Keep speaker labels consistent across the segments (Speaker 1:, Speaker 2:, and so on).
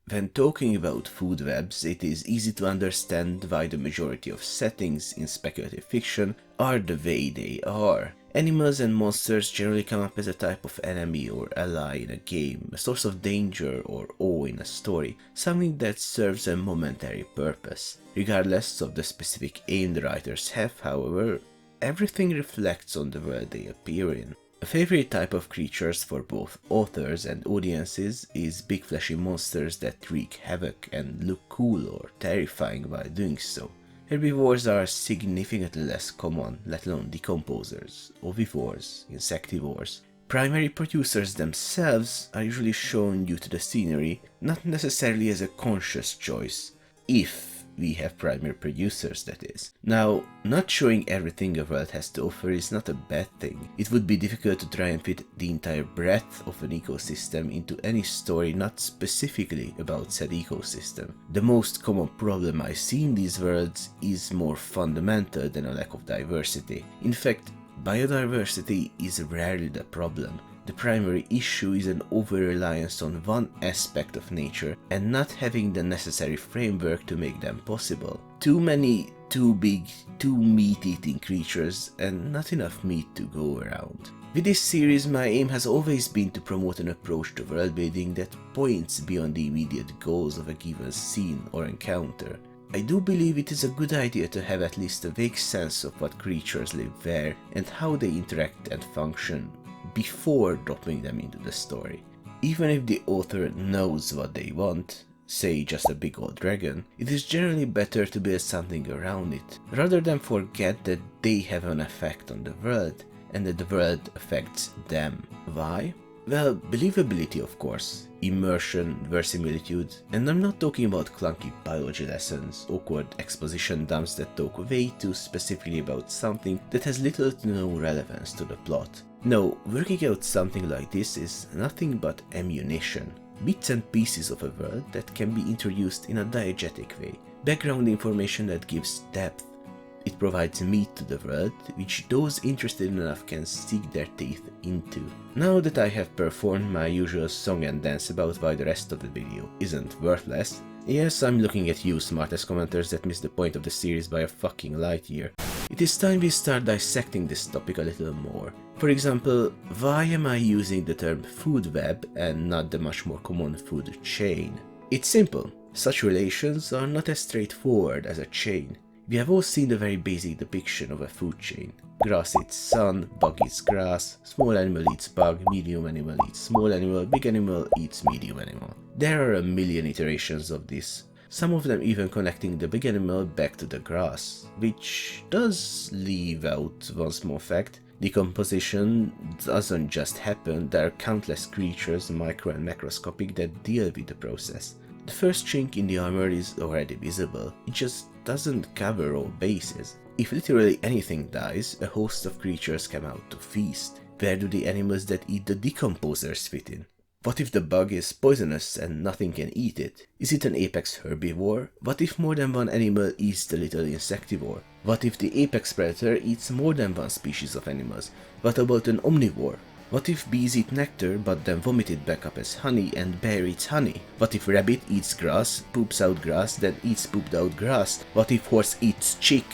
Speaker 1: When talking about food webs, it is easy to understand why the majority of settings in speculative fiction are the way they are. Animals and monsters generally come up as a type of enemy or ally in a game, a source of danger or awe in a story, something that serves a momentary purpose. Regardless of the specific aim the writers have, however, everything reflects on the world they appear in. A favorite type of creatures for both authors and audiences is big fleshy monsters that wreak havoc and look cool or terrifying while doing so. Herbivores are significantly less common, let alone decomposers, ovivores, insectivores. Primary producers themselves are usually shown due to the scenery, not necessarily as a conscious choice, if we have primary producers, that is. Now, not showing everything a world has to offer is not a bad thing. It would be difficult to try and fit the entire breadth of an ecosystem into any story not specifically about said ecosystem. The most common problem I see in these worlds is more fundamental than a lack of diversity. In fact, biodiversity is rarely the problem. The primary issue is an over-reliance on one aspect of nature and not having the necessary framework to make them possible. Too many, too big, too meat-eating creatures and not enough meat to go around. With this series, my aim has always been to promote an approach to world-building that points beyond the immediate goals of a given scene or encounter. I do believe it is a good idea to have at least a vague sense of what creatures live where and how they interact and function before dropping them into the story. Even if the author knows what they want, say just a big old dragon, it is generally better to build something around it, rather than forget that they have an effect on the world and that the world affects them. Why? Well, believability of course, immersion, verisimilitude, and I'm not talking about clunky biology lessons, awkward exposition dumps that talk way too specifically about something that has little to no relevance to the plot. No, working out something like this is nothing but ammunition. Bits and pieces of a world that can be introduced in a diegetic way. Background information that gives depth. It provides meat to the world, which those interested enough can sink their teeth into. Now that I have performed my usual song and dance about why the rest of the video isn't worthless, yes, I'm looking at you smartass commenters that missed the point of the series by a fucking light year. It is time we start dissecting this topic a little more. For example, why am I using the term food web and not the much more common food chain? It's simple. Such relations are not as straightforward as a chain. We have all seen the very basic depiction of a food chain. Grass eats sun, bug eats grass, small animal eats bug, medium animal eats small animal, big animal eats medium animal. There are a million iterations of this, some of them even connecting the big animal back to the grass, which does leave out one small fact. Decomposition doesn't just happen, there are countless creatures, micro and macroscopic, that deal with the process. The first chink in the armor is already visible, it just doesn't cover all bases. If literally anything dies, a host of creatures come out to feast. Where do the animals that eat the decomposers fit in? What if the bug is poisonous and nothing can eat it? Is it an apex herbivore? What if more than one animal eats the little insectivore? What if the apex predator eats more than one species of animals? What about an omnivore? What if bees eat nectar but then vomit it back up as honey and bear eats honey? What if rabbit eats grass, poops out grass, then eats pooped out grass? What if horse eats chick?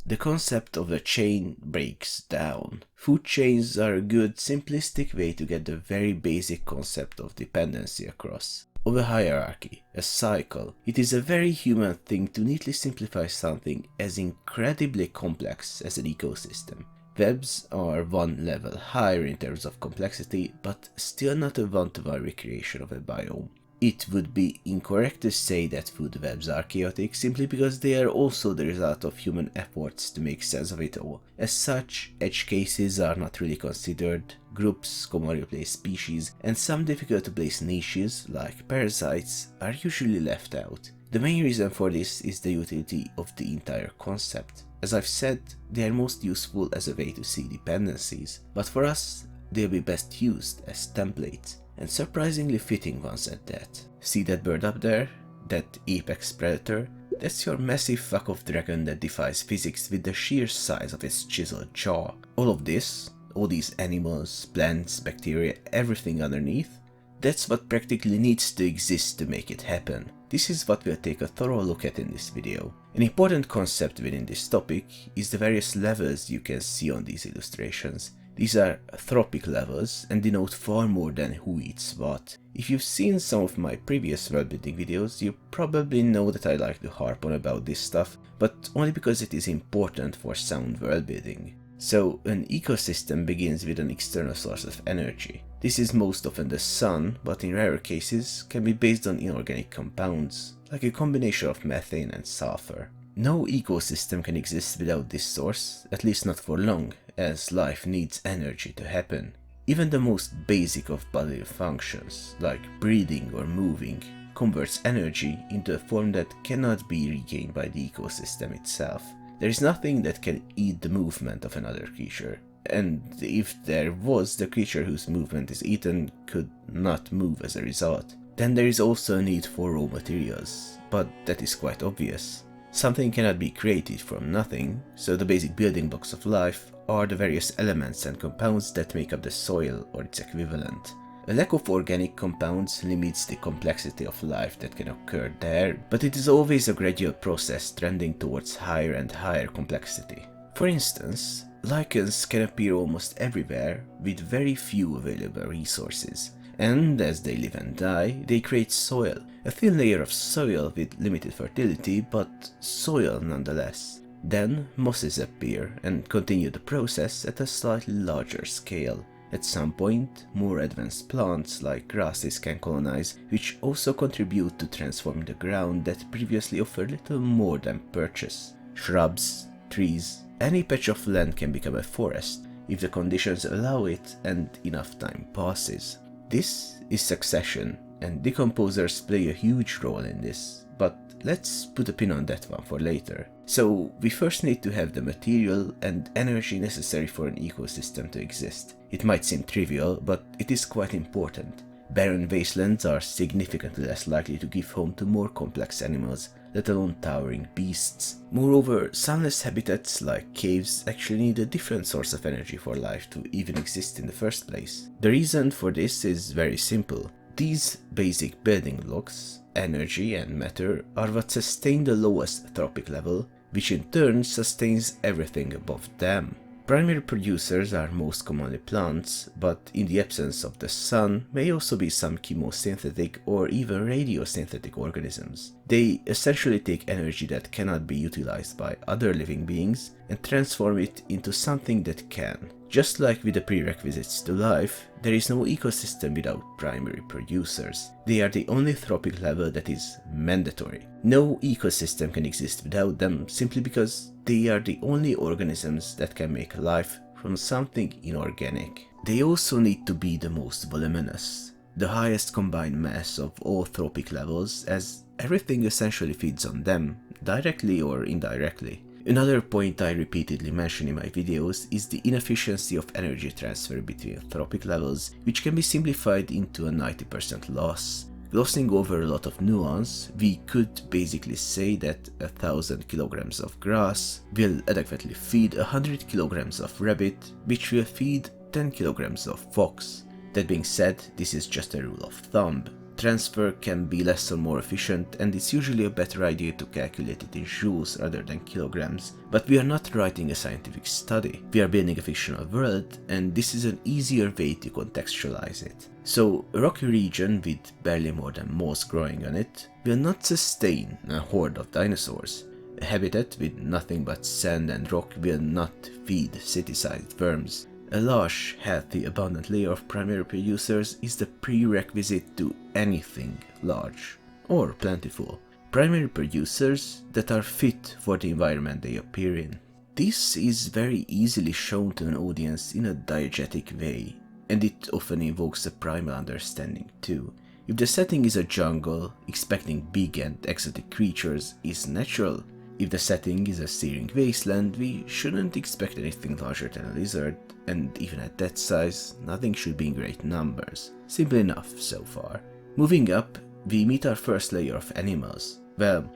Speaker 1: The concept of a chain breaks down. Food chains are a good, simplistic way to get the very basic concept of dependency across. Of a hierarchy, a cycle. It is a very human thing to neatly simplify something as incredibly complex as an ecosystem. Webs are one level higher in terms of complexity, but still not a one-to-one recreation of a biome. It would be incorrect to say that food webs are chaotic simply because they are also the result of human efforts to make sense of it all. As such, edge cases are not really considered, groups, commonly placed species, and some difficult to place niches, like parasites, are usually left out. The main reason for this is the utility of the entire concept. As I've said, they are most useful as a way to see dependencies, but for us, they'll be best used as templates, and surprisingly fitting ones at that. See that bird up there? That apex predator? That's your massive fuck-off dragon that defies physics with the sheer size of its chiseled jaw. All of this, all these animals, plants, bacteria, everything underneath, that's what practically needs to exist to make it happen. This is what we'll take a thorough look at in this video. An important concept within this topic is the various levels you can see on these illustrations. These are Trophic levels and denote far more than who eats what. If you've seen some of my previous worldbuilding videos, you probably know that I like to harp on about this stuff, but only because it is important for sound worldbuilding. So, an ecosystem begins with an external source of energy. This is most often the sun, but in rarer cases can be based on inorganic compounds, like a combination of methane and sulfur. No ecosystem can exist without this source, at least not for long, as life needs energy to happen. Even the most basic of bodily functions, like breathing or moving, converts energy into a form that cannot be regained by the ecosystem itself. There is nothing that can eat the movement of another creature, and if there was, the creature whose movement is eaten could not move as a result. Then there is also a need for raw materials, but that is quite obvious. Something cannot be created from nothing, so the basic building blocks of life are the various elements and compounds that make up the soil or its equivalent. A lack of organic compounds limits the complexity of life that can occur there, but it is always a gradual process trending towards higher and higher complexity. For instance, lichens can appear almost everywhere with very few available resources, and as they live and die, they create soil, a thin layer of soil with limited fertility, but soil nonetheless. Then mosses appear and continue the process at a slightly larger scale. At some point, more advanced plants like grasses can colonize, which also contribute to transforming the ground that previously offered little more than purchase. Shrubs, trees, any patch of land can become a forest if the conditions allow it and enough time passes. This is succession, and decomposers play a huge role in this, but let's put a pin on that one for later. So we first need to have the material and energy necessary for an ecosystem to exist. It might seem trivial, but it is quite important. Barren wastelands are significantly less likely to give home to more complex animals, let alone towering beasts. Moreover, sunless habitats like caves actually need a different source of energy for life to even exist in the first place. The reason for this is very simple. These basic building blocks, energy and matter, are what sustain the lowest Trophic level, which in turn sustains everything above them. Primary producers are most commonly plants, but in the absence of the sun may also be some chemosynthetic or even radiosynthetic organisms. They essentially take energy that cannot be utilized by other living beings and transform it into something that can. Just like with the prerequisites to life, there is no ecosystem without primary producers. They are the only Trophic level that is mandatory. No ecosystem can exist without them simply because they are the only organisms that can make life from something inorganic. They also need to be the most voluminous, the highest combined mass of all Trophic levels, as everything essentially feeds on them, directly or indirectly. Another point I repeatedly mention in my videos is the inefficiency of energy transfer between Trophic levels, which can be simplified into a 90% loss. Glossing over a lot of nuance, we could basically say that 1000 kilograms of grass will adequately feed 100 kilograms of rabbit, which will feed 10 kilograms of fox. That being said, this is just a rule of thumb. Transfer can be less or more efficient, and it's usually a better idea to calculate it in joules rather than kilograms, but we are not writing a scientific study. We are building a fictional world, and this is an easier way to contextualize it. So, a rocky region with barely more than moss growing on it will not sustain a horde of dinosaurs. A habitat with nothing but sand and rock will not feed city-sized worms. A lush, healthy, abundant layer of primary producers is the prerequisite to anything large or plentiful. Primary producers that are fit for the environment they appear in. This is very easily shown to an audience in a diegetic way, and it often invokes a primal understanding too. If the setting is a jungle, expecting big and exotic creatures is natural. If the setting is a searing wasteland, we shouldn't expect anything larger than a lizard, and even at that size, nothing should be in great numbers. Simple enough so far. Moving up, we meet our first layer of animals. Well,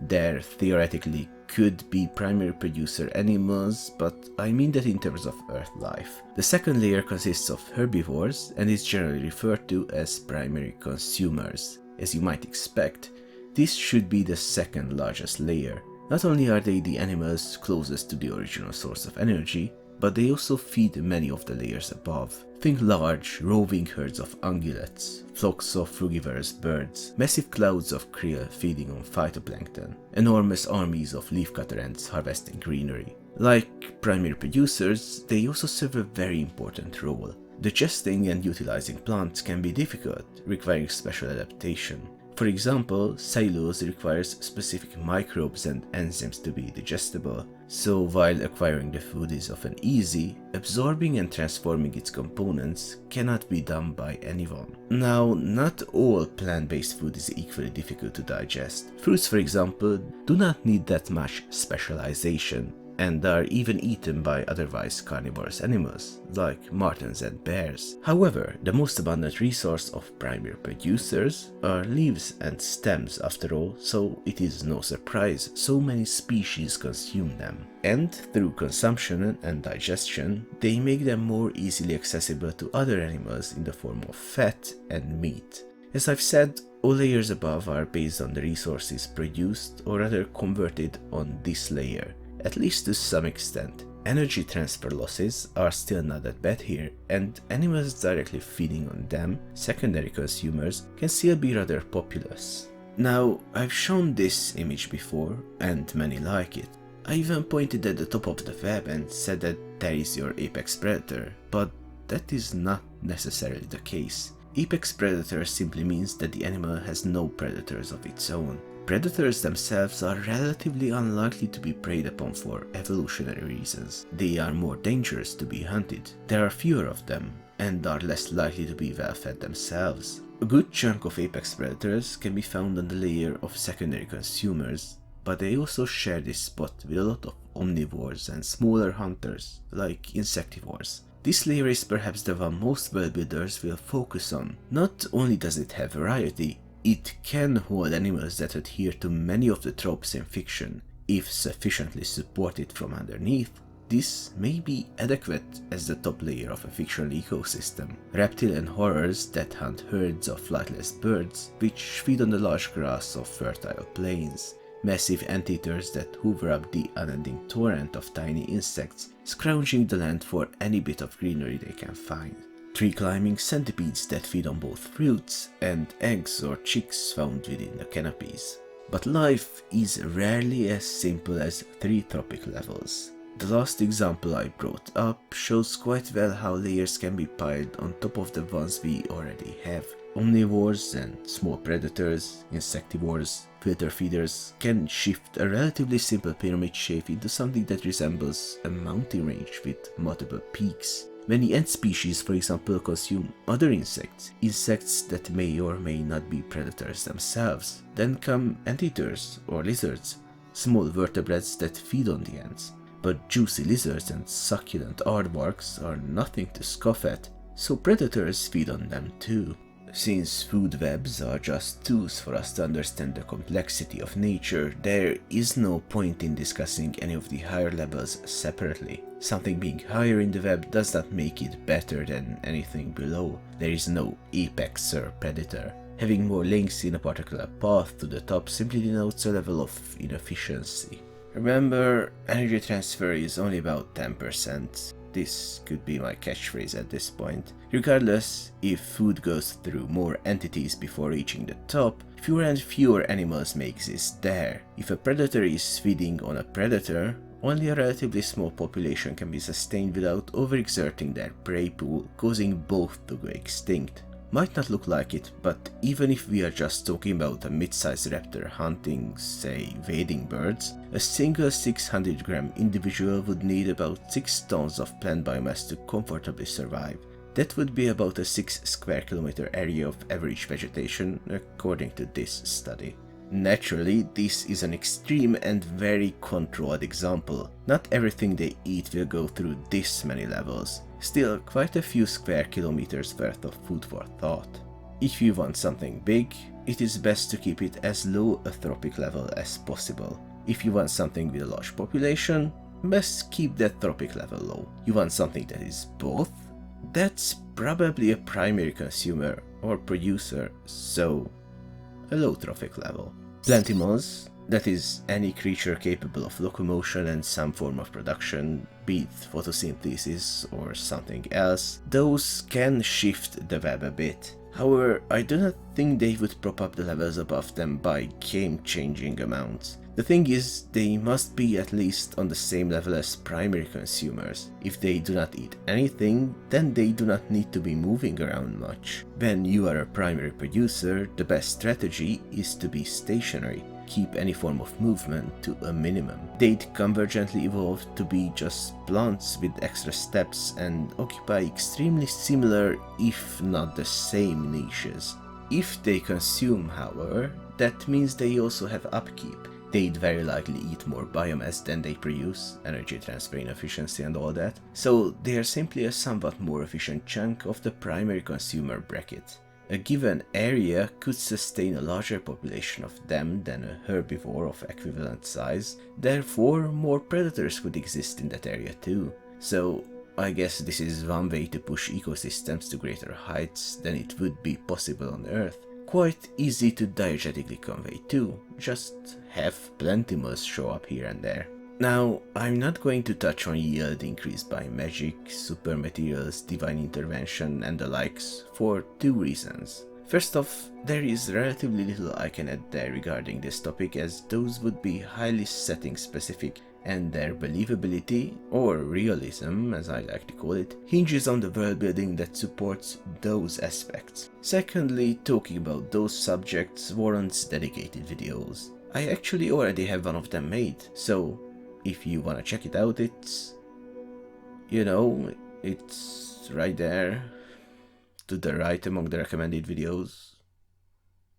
Speaker 1: There theoretically could be primary producer animals, but I mean that in terms of earth life. The second layer consists of herbivores and is generally referred to as primary consumers. As you might expect, this should be the second largest layer. Not only are they the animals closest to the original source of energy, but they also feed many of the layers above. Think large, roving herds of ungulates, flocks of frugivorous birds, massive clouds of krill feeding on phytoplankton, enormous armies of leafcutter ants harvesting greenery. Like primary producers, they also serve a very important role. Digesting and utilizing plants can be difficult, requiring special adaptation. For example, cellulose requires specific microbes and enzymes to be digestible, so while acquiring the food is often easy, absorbing and transforming its components cannot be done by anyone. Now, not all plant-based food is equally difficult to digest. Fruits, for example, do not need that much specialization, and are even eaten by otherwise carnivorous animals, like martens and bears. However, the most abundant resource of primary producers are leaves and stems after all, so it is no surprise so many species consume them. And through consumption and digestion, they make them more easily accessible to other animals in the form of fat and meat. As I've said, all layers above are based on the resources produced or rather converted on this layer. At least to some extent. Energy transfer losses are still not that bad here, and animals directly feeding on them, secondary consumers, can still be rather populous. Now, I've shown this image before, and many like it. I even pointed at the top of the web and said that there is your apex predator, but that is not necessarily the case. Apex predator simply means that the animal has no predators of its own. Predators themselves are relatively unlikely to be preyed upon for evolutionary reasons. They are more dangerous to be hunted, there are fewer of them, and are less likely to be well fed themselves. A good chunk of apex predators can be found on the layer of secondary consumers, but they also share this spot with a lot of omnivores and smaller hunters, like insectivores. This layer is perhaps the one most world builders will focus on. Not only does it have variety, it can hold animals that adhere to many of the tropes in fiction. If sufficiently supported from underneath, this may be adequate as the top layer of a fictional ecosystem. Reptilian horrors that hunt herds of flightless birds, which feed on the lush grass of fertile plains. Massive anteaters that hoover up the unending torrent of tiny insects, scrounging the land for any bit of greenery they can find. Tree-climbing centipedes that feed on both fruits and eggs or chicks found within the canopies. But life is rarely as simple as 3 trophic levels. The last example I brought up shows quite well how layers can be piled on top of the ones we already have. Omnivores and small predators, insectivores, filter feeders can shift a relatively simple pyramid shape into something that resembles a mountain range with multiple peaks. Many ant species, for example, consume other insects that may or may not be predators themselves. Then come anteaters or lizards, small vertebrates that feed on the ants. But juicy lizards and succulent aardvarks are nothing to scoff at, so predators feed on them too. Since food webs are just tools for us to understand the complexity of nature, there is no point in discussing any of the higher levels separately. Something being higher in the web does not make it better than anything below. There is no apex or predator. Having more links in a particular path to the top simply denotes a level of inefficiency. Remember, energy transfer is only about 10%. This could be my catchphrase at this point. Regardless, if food goes through more entities before reaching the top, fewer and fewer animals may exist there. If a predator is feeding on a predator, only a relatively small population can be sustained without overexerting their prey pool, causing both to go extinct. Might not look like it, but even if we are just talking about a mid-sized raptor hunting, say, wading birds, a single 600-gram individual would need about 6 tons of plant biomass to comfortably survive. That would be about a 6 square kilometer area of average vegetation, according to this study. Naturally, this is an extreme and very controlled example. Not everything they eat will go through this many levels. Still, quite a few square kilometers worth of food for thought. If you want something big, it is best to keep it as low a trophic level as possible. If you want something with a large population, best keep that trophic level low. You want something that is both? That's probably a primary consumer or producer, so a low trophic level. Plantymons, that is any creature capable of locomotion and some form of production, be it photosynthesis or something else, those can shift the web a bit. However, I do not think they would prop up the levels above them by game-changing amounts. The thing is, they must be at least on the same level as primary consumers. If they do not eat anything, then they do not need to be moving around much. When you are a primary producer, the best strategy is to be stationary. Keep any form of movement to a minimum. They'd convergently evolve to be just plants with extra steps and occupy extremely similar, if not the same, niches. If they consume, however, that means they also have upkeep. They'd very likely eat more biomass than they produce, energy transfer inefficiency and all that, so they are simply a somewhat more efficient chunk of the primary consumer bracket. A given area could sustain a larger population of them than a herbivore of equivalent size, therefore more predators would exist in that area too. So I guess this is one way to push ecosystems to greater heights than it would be possible on Earth. Quite easy to diegetically convey too, just have plantymals show up here and there. Now, I'm not going to touch on yield increase by magic, super materials, divine intervention and the likes for two reasons. First off, there is relatively little I can add there regarding this topic, as those would be highly setting specific and their believability, or realism as I like to call it, hinges on the world building that supports those aspects. Secondly, talking about those subjects warrants dedicated videos. I actually already have one of them made, so if you wanna check it out, it's right there, to the right among the recommended videos.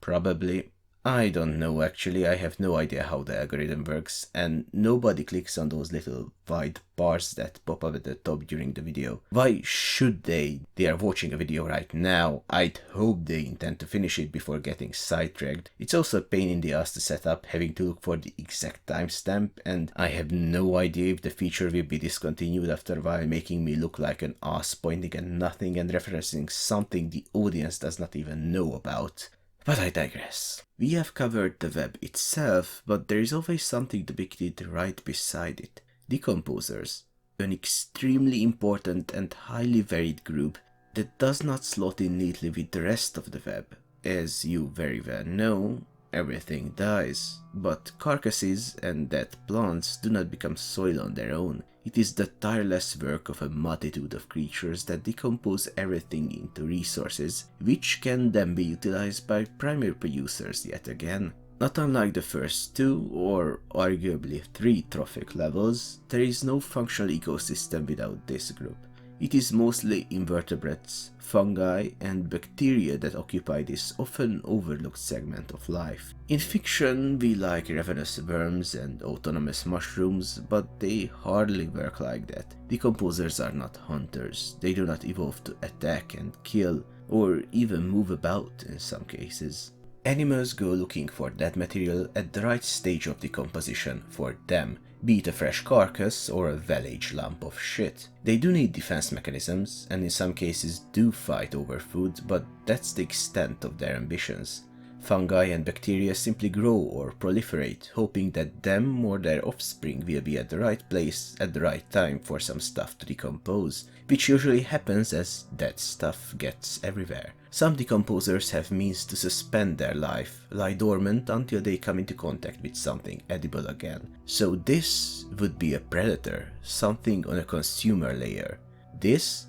Speaker 1: Probably. I don't know actually, I have no idea how the algorithm works, and nobody clicks on those little white bars that pop up at the top during the video. Why should they? They are watching a video right now. I'd hope they intend to finish it before getting sidetracked. It's also a pain in the ass to set up, having to look for the exact timestamp, and I have no idea if the feature will be discontinued after a while, making me look like an ass pointing at nothing and referencing something the audience does not even know about. But I digress. We have covered the web itself, but there is always something depicted right beside it. Decomposers, an extremely important and highly varied group that does not slot in neatly with the rest of the web. As you very well know, everything dies, but carcasses and dead plants do not become soil on their own. It is the tireless work of a multitude of creatures that decompose everything into resources, which can then be utilized by primary producers yet again. Not unlike the first two, or arguably three trophic levels, there is no functional ecosystem without this group. It is mostly invertebrates, fungi and bacteria that occupy this often overlooked segment of life. In fiction, we like ravenous worms and autonomous mushrooms, but they hardly work like that. Decomposers are not hunters. They do not evolve to attack and kill, or even move about in some cases. Animals go looking for dead material at the right stage of decomposition for them, be it a fresh carcass or a well-aged lump of shit. They do need defense mechanisms, and in some cases do fight over food, but that's the extent of their ambitions. Fungi and bacteria simply grow or proliferate, hoping that them or their offspring will be at the right place at the right time for some stuff to decompose, which usually happens as that stuff gets everywhere. Some decomposers have means to suspend their life, lie dormant until they come into contact with something edible again. So this would be a predator, something on a consumer layer. This?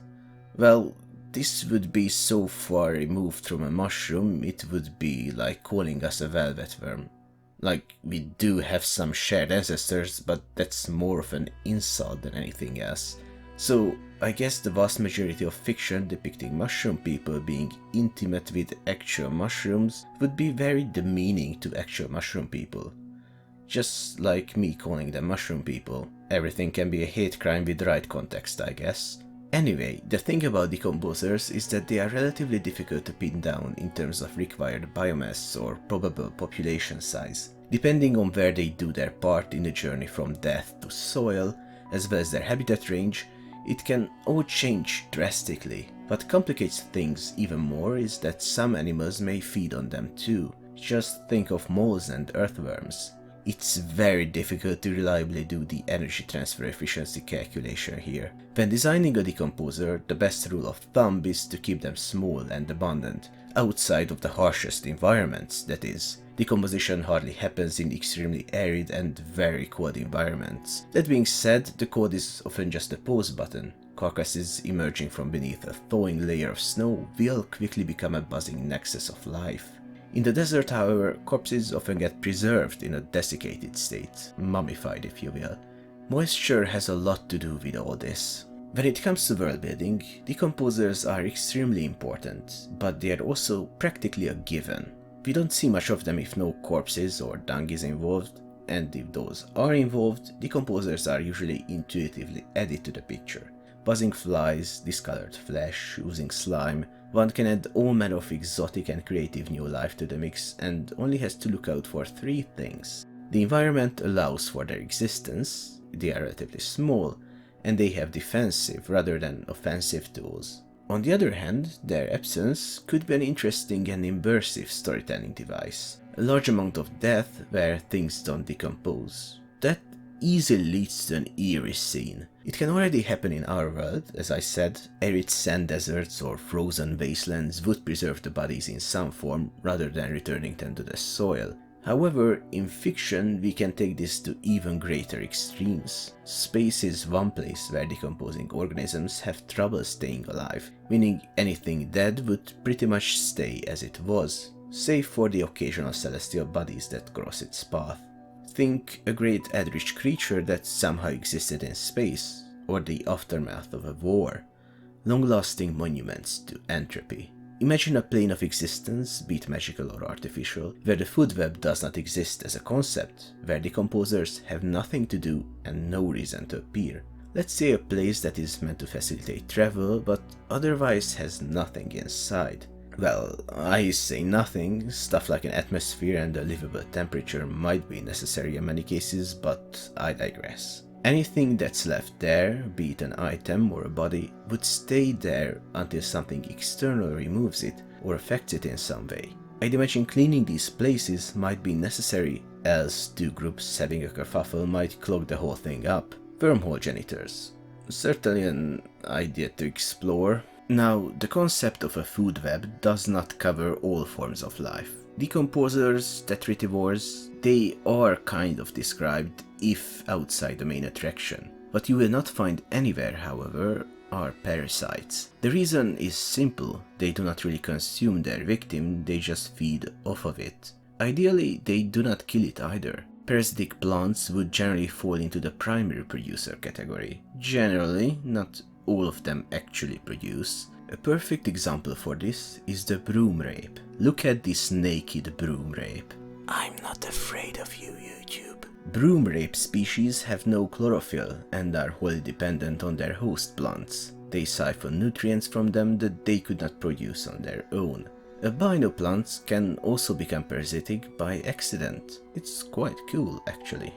Speaker 1: Well, this would be so far removed from a mushroom, it would be like calling us a velvet worm. Like, we do have some shared ancestors, but that's more of an insult than anything else. So, I guess the vast majority of fiction depicting mushroom people being intimate with actual mushrooms would be very demeaning to actual mushroom people. Just like me calling them mushroom people. Everything can be a hate crime with the right context, I guess. Anyway, the thing about decomposers is that they are relatively difficult to pin down in terms of required biomass or probable population size. Depending on where they do their part in the journey from death to soil, as well as their habitat range, it can all change drastically. What complicates things even more is that some animals may feed on them too. Just think of moles and earthworms. It's very difficult to reliably do the energy transfer efficiency calculation here. When designing a decomposer, the best rule of thumb is to keep them small and abundant, outside of the harshest environments, that is. Decomposition hardly happens in extremely arid and very cold environments. That being said, the cold is often just a pause button. Carcasses emerging from beneath a thawing layer of snow will quickly become a buzzing nexus of life. In the desert, however, corpses often get preserved in a desiccated state, mummified if you will. Moisture has a lot to do with all this. When it comes to world building, decomposers are extremely important, but they are also practically a given. We don't see much of them if no corpses or dung is involved, and if those are involved, decomposers are usually intuitively added to the picture. Buzzing flies, discolored flesh, oozing slime, one can add all manner of exotic and creative new life to the mix and only has to look out for three things. The environment allows for their existence, they are relatively small, and they have defensive rather than offensive tools. On the other hand, their absence could be an interesting and immersive storytelling device. A large amount of death where things don't decompose. That easily leads to an eerie scene. It can already happen in our world, as I said. Arid sand deserts or frozen wastelands would preserve the bodies in some form rather than returning them to the soil. However, in fiction we can take this to even greater extremes. Space is one place where decomposing organisms have trouble staying alive, meaning anything dead would pretty much stay as it was, save for the occasional celestial bodies that cross its path. Think a great eldritch creature that somehow existed in space, or the aftermath of a war. Long-lasting monuments to entropy. Imagine a plane of existence, be it magical or artificial, where the food web does not exist as a concept, where decomposers have nothing to do and no reason to appear. Let's say a place that is meant to facilitate travel, but otherwise has nothing inside. Well, I say nothing, stuff like an atmosphere and a livable temperature might be necessary in many cases, but I digress. Anything that's left there, be it an item or a body, would stay there until something external removes it or affects it in some way. I'd imagine cleaning these places might be necessary, else two groups having a kerfuffle might clog the whole thing up. Wormhole janitors. Certainly an idea to explore. Now, the concept of a food web does not cover all forms of life. Decomposers, detritivores, they are kind of described if outside the main attraction. What you will not find anywhere, however, are parasites. The reason is simple, they do not really consume their victim, they just feed off of it. Ideally, they do not kill it either. Parasitic plants would generally fall into the primary producer category. Generally, not all of them actually produce. A perfect example for this is the broom rape. Look at this naked broom rape. I'm not afraid of you, YouTube. Broom rape species have no chlorophyll and are wholly dependent on their host plants. They siphon nutrients from them that they could not produce on their own. Albino plants can also become parasitic by accident. It's quite cool, actually.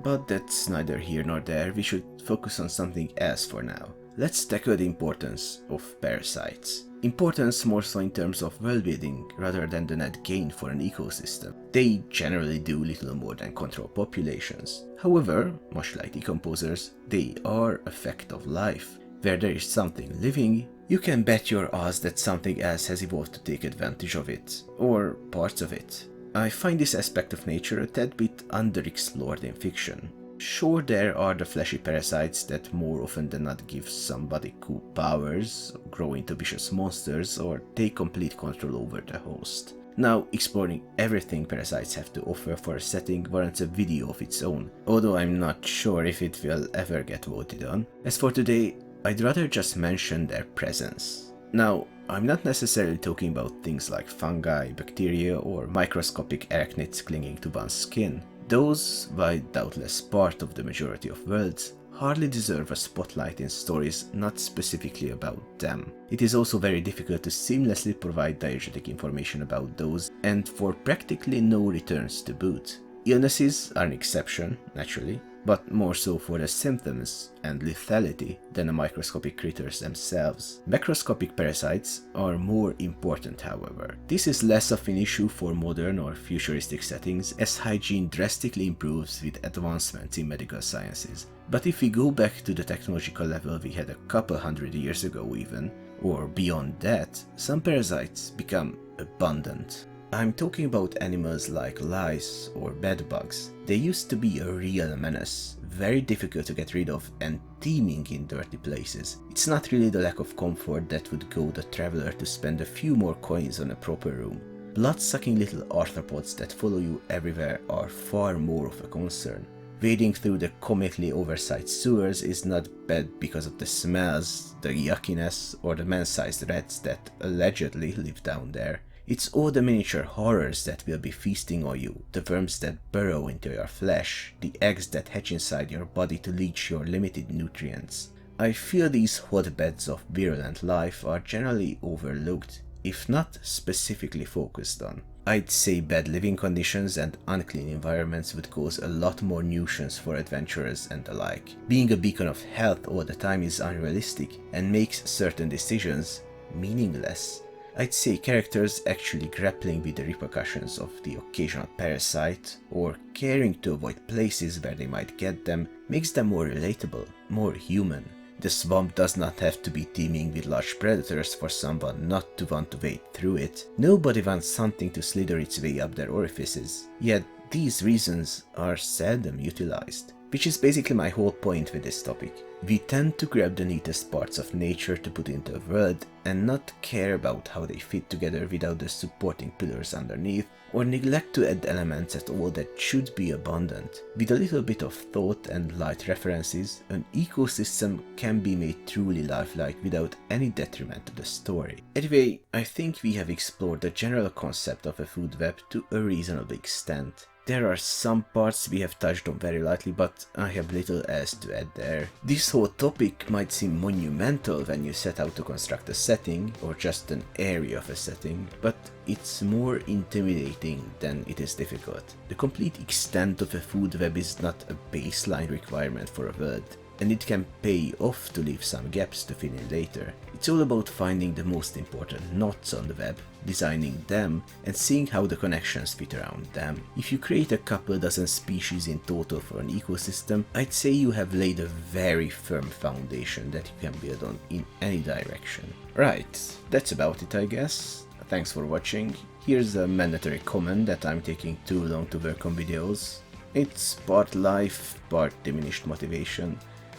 Speaker 1: But that's neither here nor there, we should focus on something else for now. Let's tackle the importance of parasites. Importance more so in terms of well-being rather than the net gain for an ecosystem. They generally do little more than control populations. However, much like decomposers, they are a fact of life. Where there is something living, you can bet your ass that something else has evolved to take advantage of it, or parts of it. I find this aspect of nature a tad bit underexplored in fiction. Sure, there are the fleshy parasites that more often than not give somebody cool powers, grow into vicious monsters, or take complete control over the host. Now, exploring everything parasites have to offer for a setting warrants a video of its own, although I'm not sure if it will ever get voted on. As for today, I'd rather just mention their presence. Now, I'm not necessarily talking about things like fungi, bacteria, or microscopic arachnids clinging to one's skin. Those, while doubtless part of the majority of worlds, hardly deserve a spotlight in stories not specifically about them. It is also very difficult to seamlessly provide diegetic information about those, and for practically no returns to boot. Illnesses are an exception, naturally, but more so for the symptoms and lethality than the microscopic critters themselves. Macroscopic parasites are more important, however. This is less of an issue for modern or futuristic settings, as hygiene drastically improves with advancements in medical sciences. But if we go back to the technological level we had a couple hundred years ago even, or beyond that, some parasites become abundant. I'm talking about animals like lice or bedbugs. They used to be a real menace, very difficult to get rid of and teeming in dirty places. It's not really the lack of comfort that would goad the traveler to spend a few more coins on a proper room. Blood-sucking little arthropods that follow you everywhere are far more of a concern. Wading through the comically oversized sewers is not bad because of the smells, the yuckiness, or the man-sized rats that allegedly live down there. It's all the miniature horrors that will be feasting on you, the worms that burrow into your flesh, the eggs that hatch inside your body to leach your limited nutrients. I feel these hotbeds of virulent life are generally overlooked, if not specifically focused on. I'd say bad living conditions and unclean environments would cause a lot more nuisance for adventurers and the like. Being a beacon of health all the time is unrealistic and makes certain decisions meaningless. I'd say characters actually grappling with the repercussions of the occasional parasite, or caring to avoid places where they might get them, makes them more relatable, more human. The swamp does not have to be teeming with large predators for someone not to want to wade through it. Nobody wants something to slither its way up their orifices, yet these reasons are seldom utilized. Which is basically my whole point with this topic. We tend to grab the neatest parts of nature to put into a world and not care about how they fit together without the supporting pillars underneath, or neglect to add elements at all that should be abundant. With a little bit of thought and light references, an ecosystem can be made truly lifelike without any detriment to the story. Anyway, I think we have explored the general concept of a food web to a reasonable extent. There are some parts we have touched on very lightly, but I have little else to add there. This whole topic might seem monumental when you set out to construct a setting, or just an area of a setting, but it's more intimidating than it is difficult. The complete extent of a food web is not a baseline requirement for a world, and it can pay off to leave some gaps to fill in later. It's all about finding the most important knots on the web, designing them, and seeing how the connections fit around them. If you create a couple dozen species in total for an ecosystem, I'd say you have laid a very firm foundation that you can build on in any direction. Right, that's about it I guess. Thanks for watching. Here's a mandatory comment that I'm taking too long to work on videos. It's part life, part diminished motivation.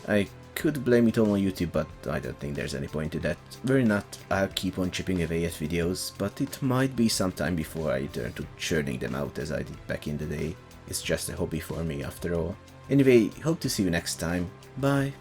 Speaker 1: I could blame it all on YouTube, but I don't think there's any point to that. Were not, I'll keep on chipping away at videos, but it might be some time before I return to churning them out as I did back in the day. It's just a hobby for me after all. Anyway, hope to see you next time. Bye.